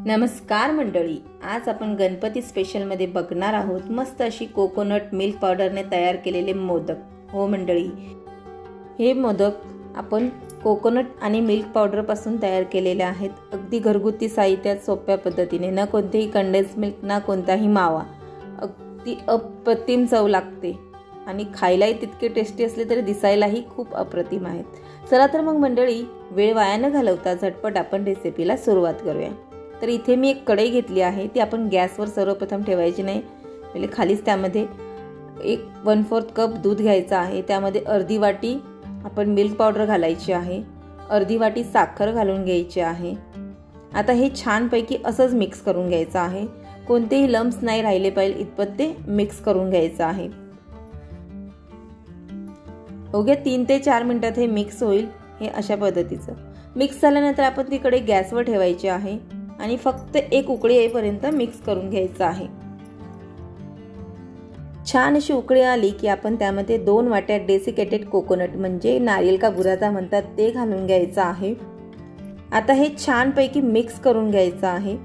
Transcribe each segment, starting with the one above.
नमस्कार मंडळी, आज आपण गणपती स्पेशलमध्ये बघणार आहोत मस्त अशी कोकोनट मिल्क पावडरने तयार केलेले मोदक। हो मंडळी, हे मोदक आपण कोकोनट आणि मिल्क पावडर पासून तयार केलेले आहेत। अगदी घरगुती साहित्यात सोप्या पद्धतीने, न कोणतेही कंडेन्स मिल्क ना कोणताही मावा, अगदी अप्रतिम चव लागते आणि खायलाही तितके टेस्टी असले तरी दिसायलाही खूप अप्रतिम आहेत। चला तर मग मंडळी, वेळ वाया न घालवता झटपट आपण रेसिपीला सुरुवात करूया। तर इथे मी एक कढई घेतली आहे, ती आपण गॅसवर सर्वप्रथम ठेवायची नाही, पहिले खालीच त्यामध्ये 1/4 कप दूध घ्यायचं आहे। त्यामध्ये अर्धी वाटी आपण मिल्क पावडर घालायची आहे, अर्धी वाटी साखर घालून घ्यायची आहे। आता हे छानपैकी असंच मिक्स करून घ्यायचं आहे, कोणतेही लम्प्स नाही राहिले पाहिजे इतपत ते मिक्स करून घ्यायचं आहे। अवघ्या 3 ते 4 मिनिटात हे मिक्स होईल। हे अशा पद्धतीचं मिक्स झाल्यानंतर आपण ती कढई गॅसवर ठेवायची आहे आणि फक्त एक उकळी येईपर्यंत मिक्स करून घ्यायचं आहे। छान अशी उकळी आली की आपण त्यामध्ये 2 वाट्या डेसिकेटेड कोकोनट म्हणजे नारियल का बुरादा म्हणतात ते घालून घ्यायचं आहे। आता हे छानपैकी मिक्स करून घ्यायचं आहे।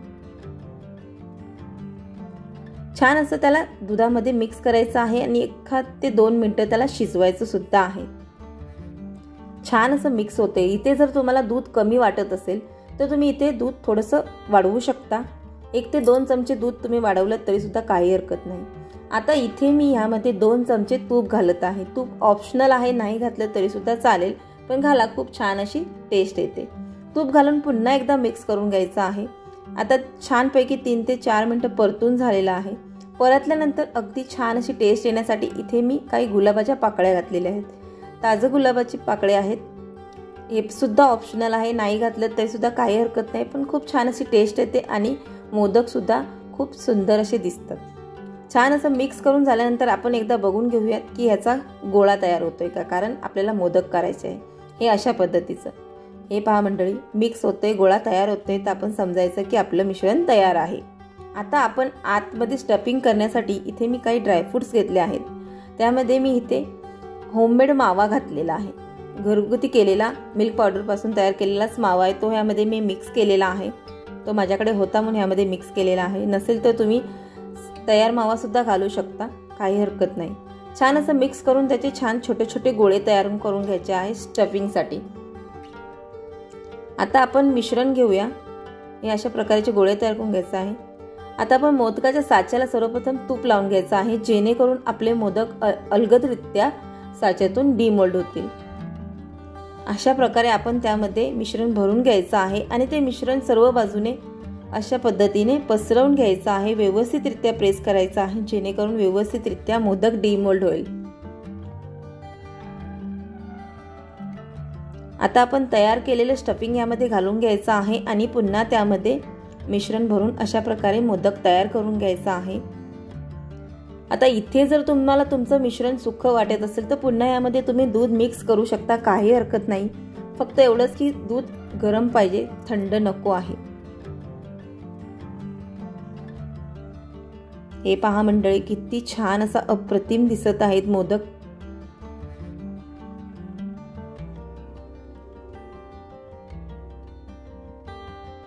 छान असं त्याला दुधामध्ये मिक्स करायचं आहे आणि 1 ते 2 मिनिटं त्याला शिजवायचं सुद्धा आहे। छान असं मिक्स होते। इथे जर तुम्हाला दूध कमी वाटत असेल तर तुम्ही इथे दूध थोडंसं वाढवू शकता। 1 ते 2 चमचे दूध तुम्ही वाढवलं तरी सुद्धा काही हरकत नाही। आता इथे मी यामध्ये 2 चमचे तूप घालत आहे। तूप ऑप्शनल आहे, नाही घातलं तरी सुद्धा चालेल, पण घाला, खूप छान अशी टेस्ट येते। तूप घालून पुन्हा एकदा मिक्स करून घ्यायचं आहे। आता छानपैकी 3 ते 4 मिनिटं परतून झालेलं आहे। परतल्यानंतर अगदी छान अशी टेस्ट येण्यासाठी इथे मी काही गुलाबाच्या पाकळ्या घातलेल्या आहेत। ताजं गुलाबाची पाकळ्या आहेत, हे सुद्धा ऑप्शनल आहे, नाही घातलं तरी सुद्धा काही हरकत नाही, पण खूप छान अशी टेस्ट येते आणि मोदक सुद्धा खूप सुंदर असे दिसतात। छान असं मिक्स करून झाल्यानंतर आपण एकदा बघून घेऊयात की ह्याचा गोळा तयार होतोय का, कारण आपल्याला मोदक करायचे आहे। हे अशा पद्धतीचं, हे पहा मंडळी, मिक्स होतंय, गोळा तयार होतोय, तर आपण समजायचं की आपलं मिश्रण तयार आहे। आता आपण आतमध्ये स्टफिंग करण्यासाठी इथे मी काही ड्रायफ्रुट्स घेतले आहेत। त्यामध्ये मी इथे होममेड मावा घातलेला आहे, घरगुती केलेला मिल्क पावडर पासून तयार केलेलाच मावा आहे, तो ह्यामध्ये मी मिक्स केलेला आहे। तो माझ्याकडे होता म्हणून ह्यामध्ये मिक्स केलेला आहे, नसेल तर तुम्ही तयार मावा सुद्धा घालू शकता, काही हरकत नाही। छान असं मिक्स करून त्याचे छान छोटे छोटे गोळे तयार करून घ्यायचे आहे स्टफिंगसाठी। आता आपण मिश्रण घेऊया, हे अशा प्रकारचे गोळे तयार करून घ्यायचे आहे। आता आपण मोदकाच्या साच्याला सर्वप्रथम तूप लावून घ्यायचं आहे, जेणेकरून आपले मोदक अलगदरित्या साच्यातून डिमोल्ड होतील। अशा प्रकारे आपण त्यामध्ये मिश्रण भरून घ्यायचं आहे आणि ते मिश्रण सर्व बाजूने अशा पद्धतीने पसरवून घ्यायचं आहे, व्यवस्थितरित्या प्रेस करायचं आहे, जेणेकरून व्यवस्थितरित्या मोदक डिमोल्ड होईल। आता आपण तयार केलेले स्टफिंग यामध्ये घालून घ्यायचं आहे आणि पुन्हा त्यामध्ये मिश्रण भरून अशा प्रकारे मोदक तयार करून घ्यायचं आहे। आता इथे जर तुम्हाला तुमचं मिश्रण सुक्क वाटत असेल तर पुन्हा यामध्ये तुम्ही दूध मिक्स करू शकता, काही हरकत नाही। फक्त एवढंच की दूध गरम पाहिजे, थंड नको आहे। हे पहा मंडळी, किती छान असा अप्रतिम दिसत आहेत मोदक।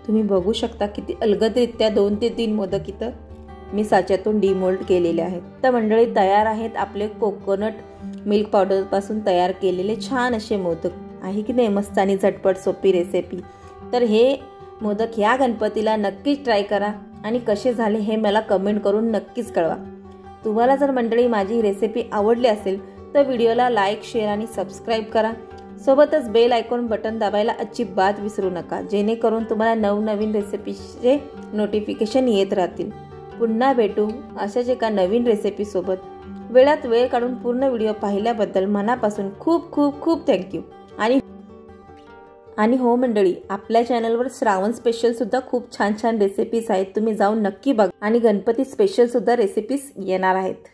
तुम्ही बघू शकता किती अलगदरित्या 2 ते 3 मोदक इथं मी साच्यातून डिमोल्ड केलेले आहेत। तर मंडळी, तयार आहेत आपले कोकोनट मिल्क पावडर पासून तयार केलेले छान असे मोदक, आहे की नाही मस्त आणि झटपट सोपी रेसिपी। तर हे मोदक ह्या गणपतीला नक्कीच ट्राय करा आणि कसे झाले हे मला कमेंट करून नक्कीच कळवा। तुम्हाला जर मंडळी माझी रेसिपी आवडली असेल तर व्हिडिओला लाईक, शेअर आणि सबस्क्राईब करा। सोबतच बेल आयकॉन बटन दाबायला अजिबात विसरू नका, जेणेकरून तुम्हाला नवनवीन रेसिपीचे नोटिफिकेशन येत राहतील। पुन्हा भेटू अशाच एका नवीन रेसिपी सोबत। वेळात वेळ काढून पूर्ण व्हिडिओ पाहिल्याबद्दल मनापासून खूप खूप खूप थँक्यू। आणि हो मंडळी, आपल्या चॅनलवर श्रावण स्पेशल सुद्धा खूप छान छान रेसिपीज आहेत, तुम्ही जाऊन नक्की बघा आणि गणपती स्पेशल सुद्धा रेसिपीज येणार आहेत।